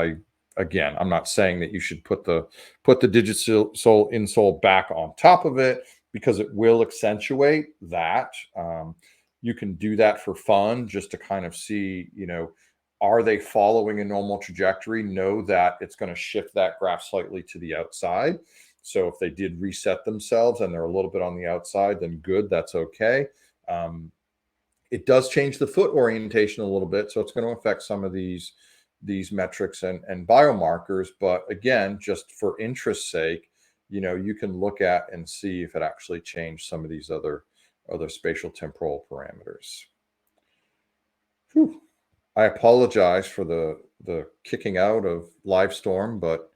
again, I'm not saying that you should put the Digitsole insole back on top of it, because it will accentuate that. You can do that for fun, just to kind of see, are they following a normal trajectory? Know that it's going to shift that graph slightly to the outside. So if they did reset themselves and they're a little bit on the outside, then good, that's okay. It does change the foot orientation a little bit, so it's going to affect some of these metrics and biomarkers. But again, just for interest's sake, you can look at and see if it actually changed some of these other spatial temporal parameters. Whew. I apologize for the kicking out of Livestorm, but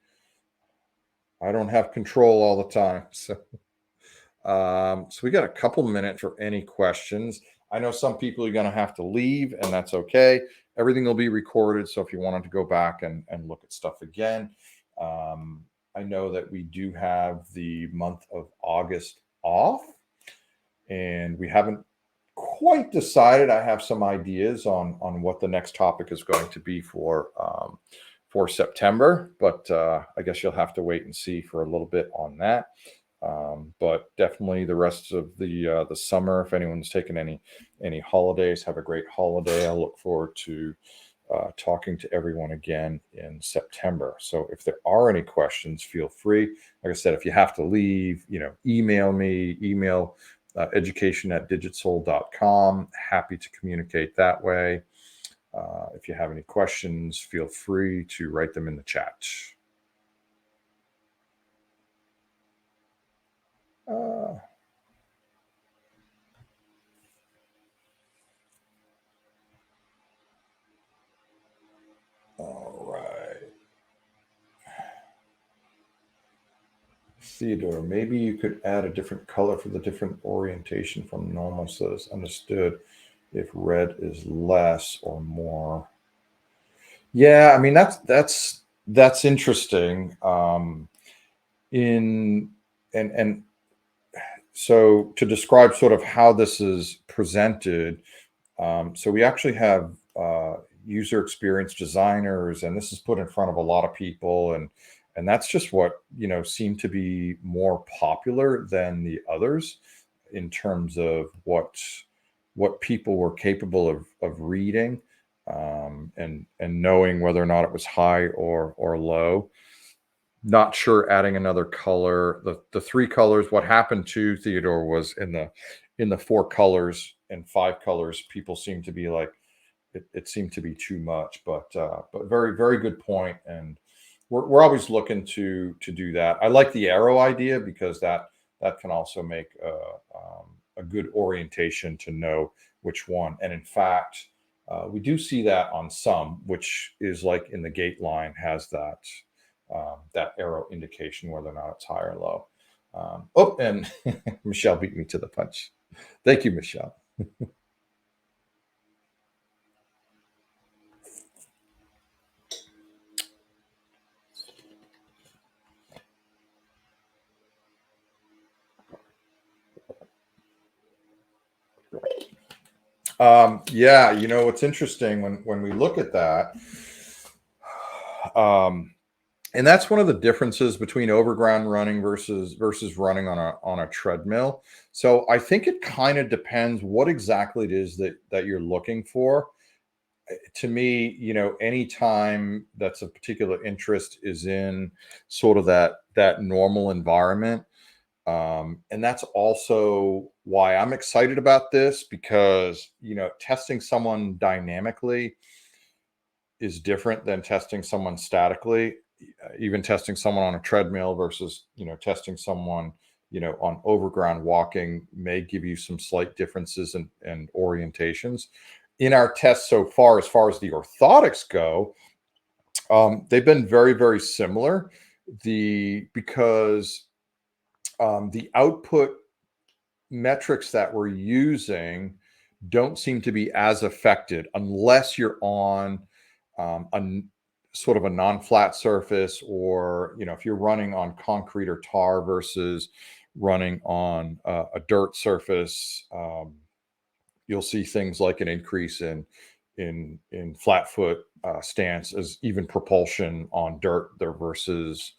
I don't have control all the time. So we got a couple minutes for any questions. I know some people are going to have to leave, and that's okay. Everything will be recorded, so if you wanted to go back and look at stuff again, I know that we do have the month of August off, and we haven't quite decided. I have some ideas on what the next topic is going to be for September, but I guess you'll have to wait and see for a little bit on that. But definitely the rest of the summer, if anyone's taken any holidays, have a great holiday. I look forward to talking to everyone again in September. So if there are any questions, feel free. Like I said, if you have to leave, email me, education@digitsole.com. Happy to communicate that way. If you have any questions, feel free to write them in the chat. All right. Theodore, maybe you could add a different color for the different orientation from normal so that it's understood if red is less or more. Yeah, I mean that's interesting. So to describe sort of how this is presented, so we actually have user experience designers, and this is put in front of a lot of people, and that's just what seemed to be more popular than the others in terms of what people were capable of reading, and knowing whether or not it was high or low. Not sure adding another color. The 3 colors. What happened to Theodore was in the 4 colors and 5 colors, people seemed to be like, it seemed to be too much. But very, very good point. And we're always looking to do that. I like the arrow idea because that can also make a good orientation to know which one. And in fact, we do see that on some, which is like in the gate line has that that arrow indication, whether or not it's high or low. Oh, and Michelle beat me to the punch. Thank you, Michelle. Yeah, you know, what's interesting when we look at that, and that's one of the differences between overground running versus running on a treadmill. So I think it kind of depends what exactly it is that you're looking for. To me, you know, any time that's a particular interest is in sort of that normal environment. And that's also why I'm excited about this, because, you know, testing someone dynamically is different than testing someone statically. Even testing someone on a treadmill versus, you know, testing someone, you know, on overground walking may give you some slight differences and orientations. In our tests so far, as far as the orthotics go, they've been very, very similar. Because the output metrics that we're using don't seem to be as affected unless you're on a sort of a non-flat surface, or, you know, if you're running on concrete or tar versus running on a dirt surface. You'll see things like an increase in flat foot stance, as even propulsion on dirt there versus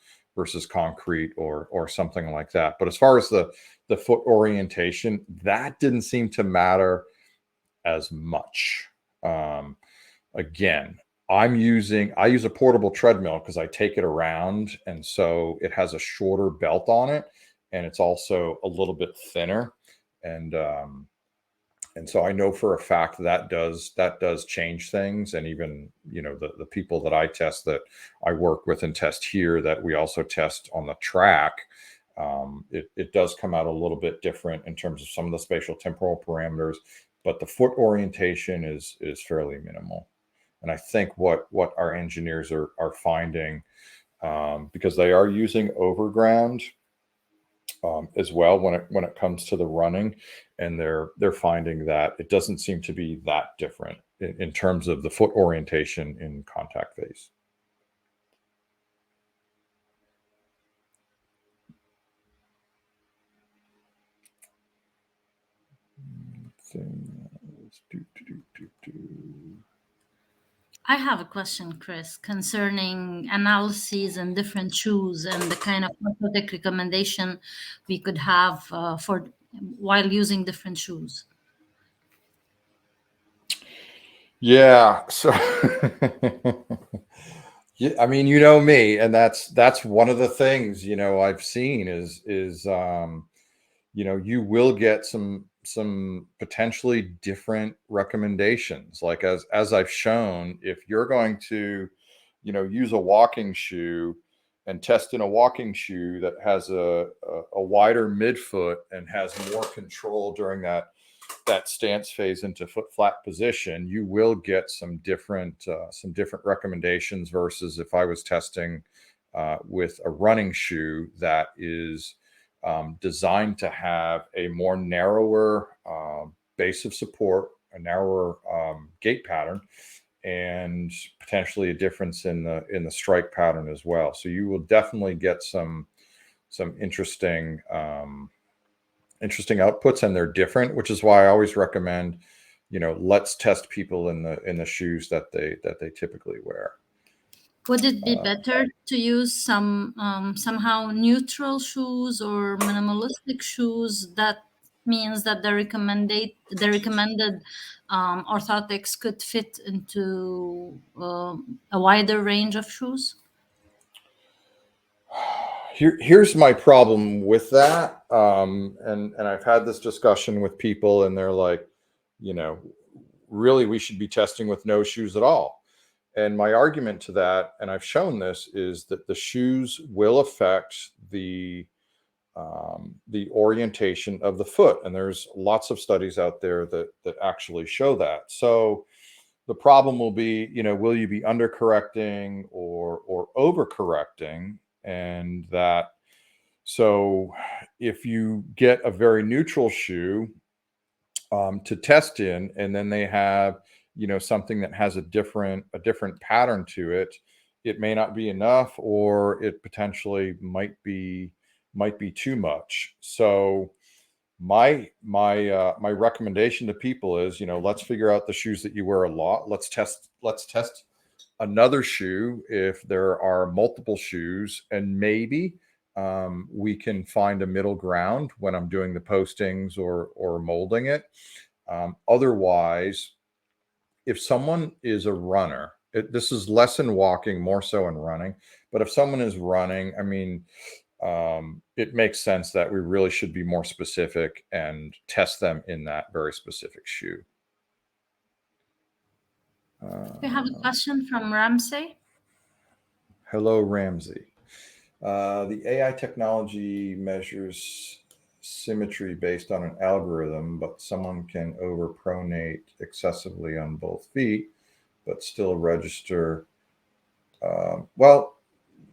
concrete or something like that. But as far as the foot orientation, that didn't seem to matter as much. Again, I use a portable treadmill because I take it around, and so it has a shorter belt on it, and it's also a little bit thinner. And and so I know for a fact that does change things. And even, you know, the people that I test, that I work with and test here, that we also test on the track, it does come out a little bit different in terms of some of the spatial temporal parameters, but the foot orientation is fairly minimal. And I think what our engineers are finding, because they are using overground as well when it comes to the running, and they're finding that it doesn't seem to be that different in terms of the foot orientation in contact phase. I have a question, Chris, concerning analyses and different shoes and the kind of orthotic recommendation we could have for while using different shoes. Yeah. So, yeah, I mean, you know me, and that's one of the things, you know, I've seen is you know, you will get some potentially different recommendations. Like, as I've shown, if you're going to, you know, use a walking shoe and test in a walking shoe that has a wider midfoot and has more control during that stance phase into foot flat position, you will get some different recommendations versus if I was testing with a running shoe that is designed to have a more narrower base of support, a narrower gait pattern, and potentially a difference in the strike pattern as well. So you will definitely get some interesting outputs, and they're different, which is why I always recommend, you know, let's test people in the shoes that they typically wear. Would it be better to use some somehow neutral shoes or minimalistic shoes? That means that the recommended orthotics could fit into a wider range of shoes. Here's my problem with that, and I've had this discussion with people, and they're like, you know, really, we should be testing with no shoes at all. And my argument to that, and I've shown this, is that the shoes will affect the orientation of the foot, and there's lots of studies out there that actually show that. So, The problem will be, will you be undercorrecting or overcorrecting? And that, so if you get a very neutral shoe to test in, and then they have, something that has a different pattern to it, it may not be enough, or it potentially might be too much. So my recommendation to people is, let's figure out the shoes that you wear a lot. Let's test another shoe if there are multiple shoes, and maybe we can find a middle ground when I'm doing the postings or molding it. Otherwise, if someone is a runner, this is less in walking, more so in running. But if someone is running, I mean, it makes sense that we really should be more specific and test them in that very specific shoe. We have a question from Ramsey. Hello, Ramsey. The AI technology measures symmetry based on an algorithm, but someone can overpronate excessively on both feet, but still register. Well,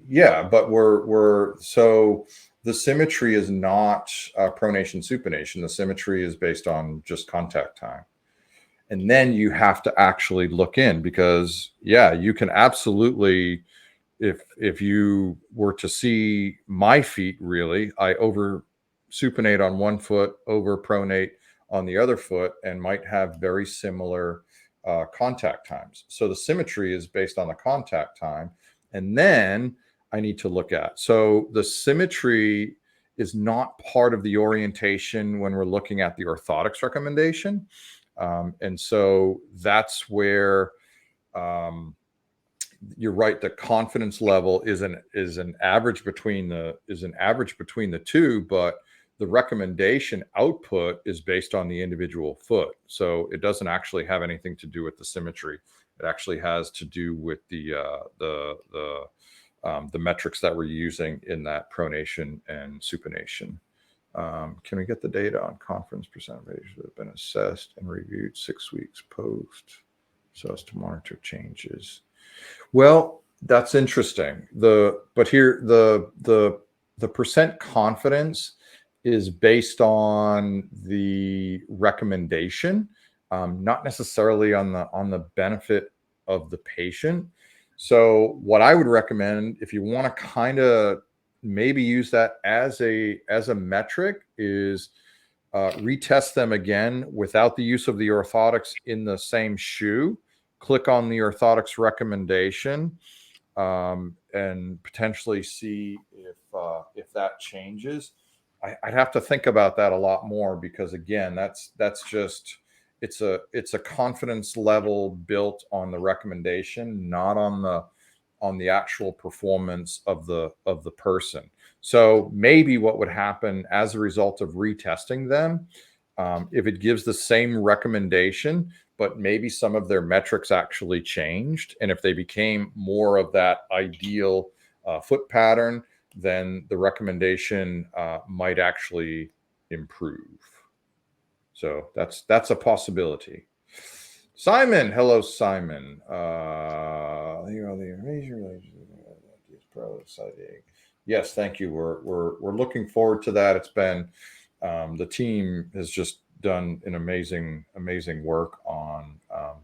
yeah, but so the symmetry is not pronation supination. The symmetry is based on just contact time. And then you have to actually look in, because you can absolutely, if you were to see my feet, really, I over supinate on one foot, over pronate on the other foot, and might have very similar contact times. So the symmetry is based on the contact time. And then I need to look at, so the symmetry is not part of the orientation when we're looking at the orthotics recommendation. And so that's where you're right. The confidence level is an average between the two, but the recommendation output is based on the individual foot. So it doesn't actually have anything to do with the symmetry. It actually has to do with the metrics that we're using in that pronation and supination. Can we get the data on conference percentages that have been assessed and reviewed 6 weeks post, so as to monitor changes? Well, that's interesting. But here the percent confidence is based on the recommendation, not necessarily on the benefit of the patient. So what I would recommend, if you want to kind of maybe use that as a metric, is retest them again without the use of the orthotics in the same shoe. Click on the orthotics recommendation and potentially see if that changes. I'd have to think about that a lot more, because again, that's just it's a confidence level built on the recommendation, not on the actual performance of the person. So maybe what would happen as a result of retesting them, if it gives the same recommendation, but maybe some of their metrics actually changed, and if they became more of that ideal foot pattern, then the recommendation might actually improve. So that's a possibility. Simon, hello, Simon. Yes, thank you. We're looking forward to that. It's been the team has just done an amazing work on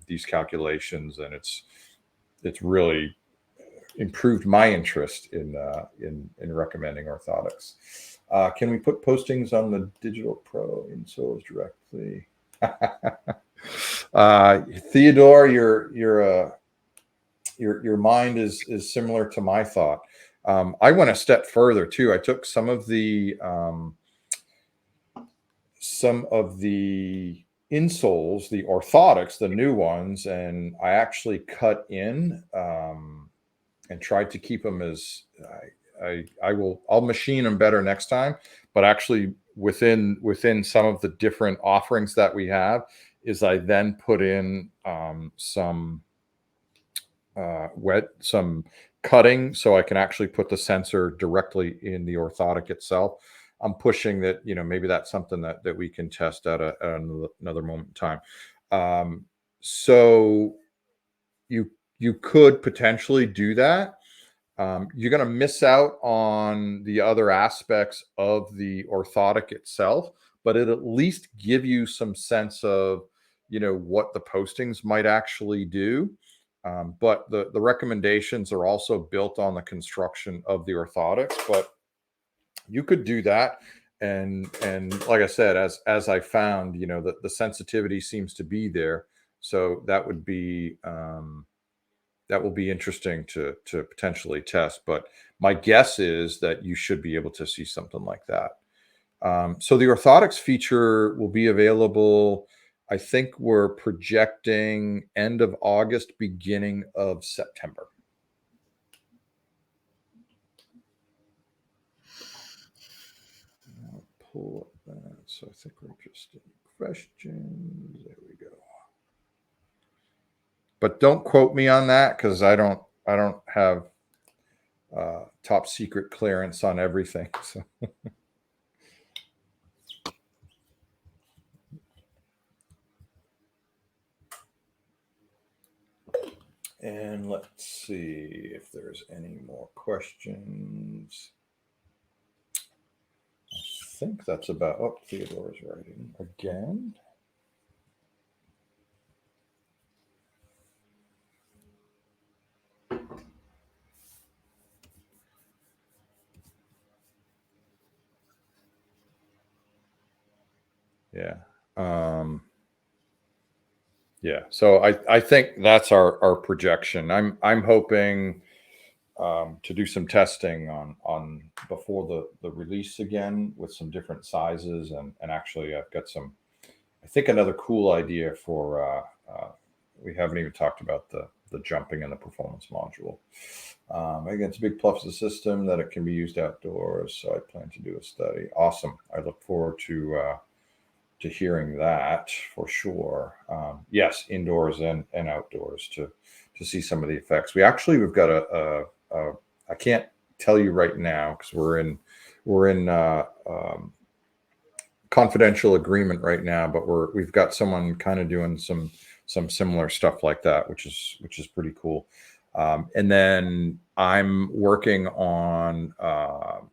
these calculations, and it's really improved my interest in recommending orthotics. Can we put postings on the Digital Pro insoles directly? Theodore, your mind is similar to my thought. I went a step further too. I took some of the insoles, the orthotics, the new ones, and I actually cut in and tried to keep them as I'll machine them better next time. But actually, within some of the different offerings that we have, is I then put in some cutting, so I can actually put the sensor directly in the orthotic itself. I'm pushing that, maybe that's something that we can test at another moment in time. So you could potentially do that. You're going to miss out on the other aspects of the orthotic itself, but it at least give you some sense of, what the postings might actually do. But the recommendations are also built on the construction of the orthotics. But you could do that, and like I said, as I found, the sensitivity seems to be there, so that will be interesting to potentially test. But my guess is that you should be able to see something like that. So the orthotics feature will be available. I think we're projecting end of August, beginning of September. I'll pull up that. So I think we're just in questions. There we go. But don't quote me on that, because I don't have top secret clearance on everything. So. And let's see if there's any more questions. I think that's about. Oh, Theodore's writing again. Yeah. Yeah. So I think that's our projection. I'm hoping to do some testing on before the release again with some different sizes, and actually I've got some, I think, another cool idea for we haven't even talked about the jumping and the performance module. Again, it's a big plus of the system that it can be used outdoors, so I plan to do a study. Awesome. I look forward to hearing that for sure. Yes, indoors and outdoors to see some of the effects. We've got I can't tell you right now because we're in confidential agreement right now, but we've got someone kind of doing some similar stuff like that, which is pretty cool. And then I'm working on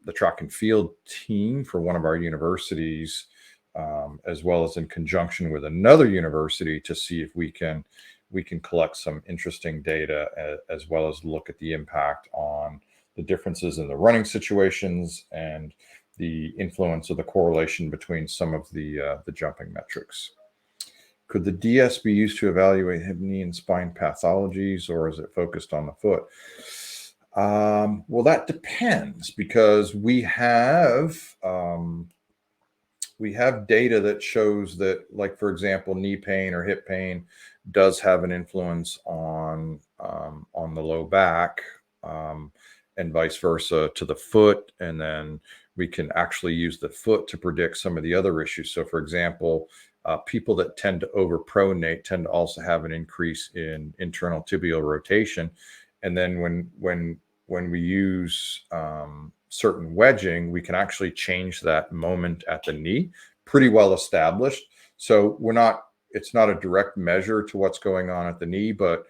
the track and field team for one of our universities, as well as in conjunction with another university, to see if we can collect some interesting data, as well as look at the impact on the differences in the running situations and the influence of the correlation between some of the jumping metrics. Could the DS be used to evaluate hip, knee, and spine pathologies, or is it focused on the foot? Well, that depends, because we have data that shows that, like, for example, knee pain or hip pain does have an influence on the low back, and vice versa to the foot. And then we can actually use the foot to predict some of the other issues. So, for example, people that tend to overpronate tend to also have an increase in internal tibial rotation. And then when we use certain wedging, we can actually change that moment at the knee, pretty well established. So it's not a direct measure to what's going on at the knee, but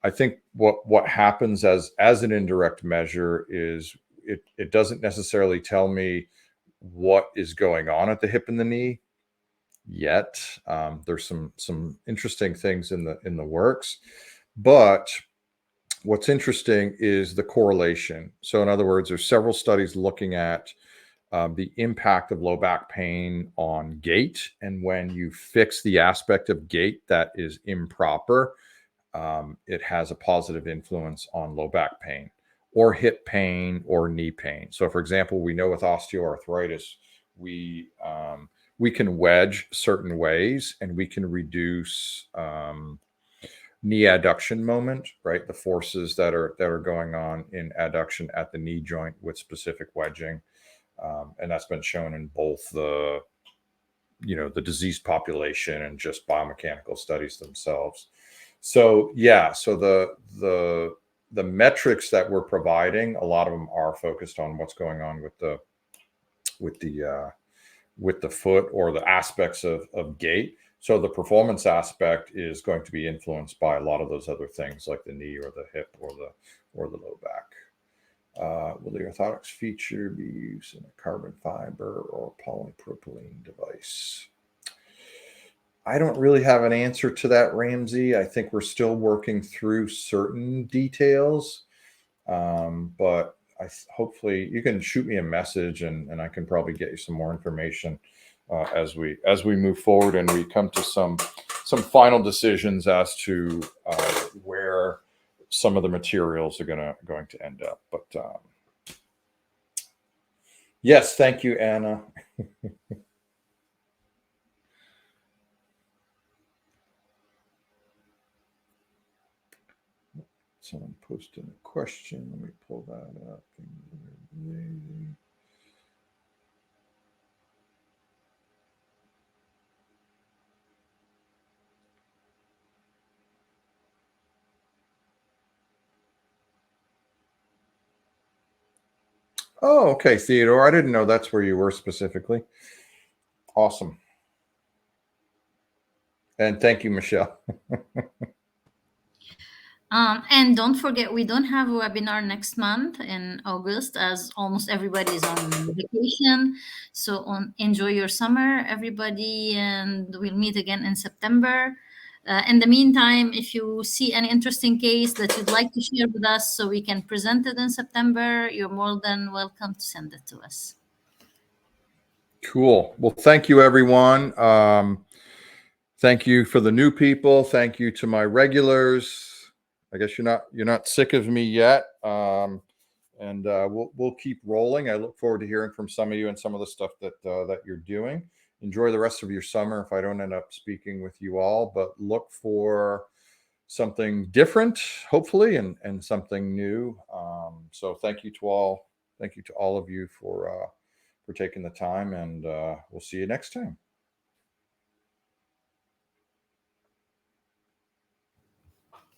I think what happens as an indirect measure is it doesn't necessarily tell me what is going on at the hip and the knee yet. There's some interesting things in the works, but what's interesting is the correlation. So in other words, there's several studies looking at the impact of low back pain on gait, and when you fix the aspect of gait that is improper, it has a positive influence on low back pain or hip pain or knee pain. So, for example, we know with osteoarthritis, we can wedge certain ways, and we can reduce knee adduction moment, right? The forces that are going on in adduction at the knee joint with specific wedging, and that's been shown in both the diseased population and just biomechanical studies themselves. So yeah, so the metrics that we're providing, a lot of them are focused on what's going on with the foot or the aspects of gait. So the performance aspect is going to be influenced by a lot of those other things like the knee or the hip or the low back. Will the orthotics feature be used in a carbon fiber or polypropylene device? I don't really have an answer to that, Ramsey. I think we're still working through certain details, but hopefully you can shoot me a message, and I can probably get you some more information as we move forward and we come to some final decisions as to where some of the materials are going to end up. But yes, thank you, Anna. Someone posted a question. Let me pull that up. Oh, okay, Theodore. I didn't know that's where you were specifically. Awesome. And thank you, Michelle. And don't forget, we don't have a webinar next month in August, as almost everybody is on vacation. So enjoy your summer, everybody, and we'll meet again in September. In the meantime, if you see any interesting case that you'd like to share with us so we can present it in September, you're more than welcome to send it to us. Cool. Well, thank you, everyone. Thank you for the new people. Thank you to my regulars. I guess you're not sick of me yet. And we'll keep rolling. I look forward to hearing from some of you and some of the stuff that you're doing. Enjoy the rest of your summer if I don't end up speaking with you all, but look for something different, hopefully, and something new. So thank you to all. Thank you to all of you for taking the time, and we'll see you next time.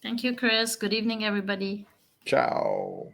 Thank you, Chris. Good evening, everybody. Ciao.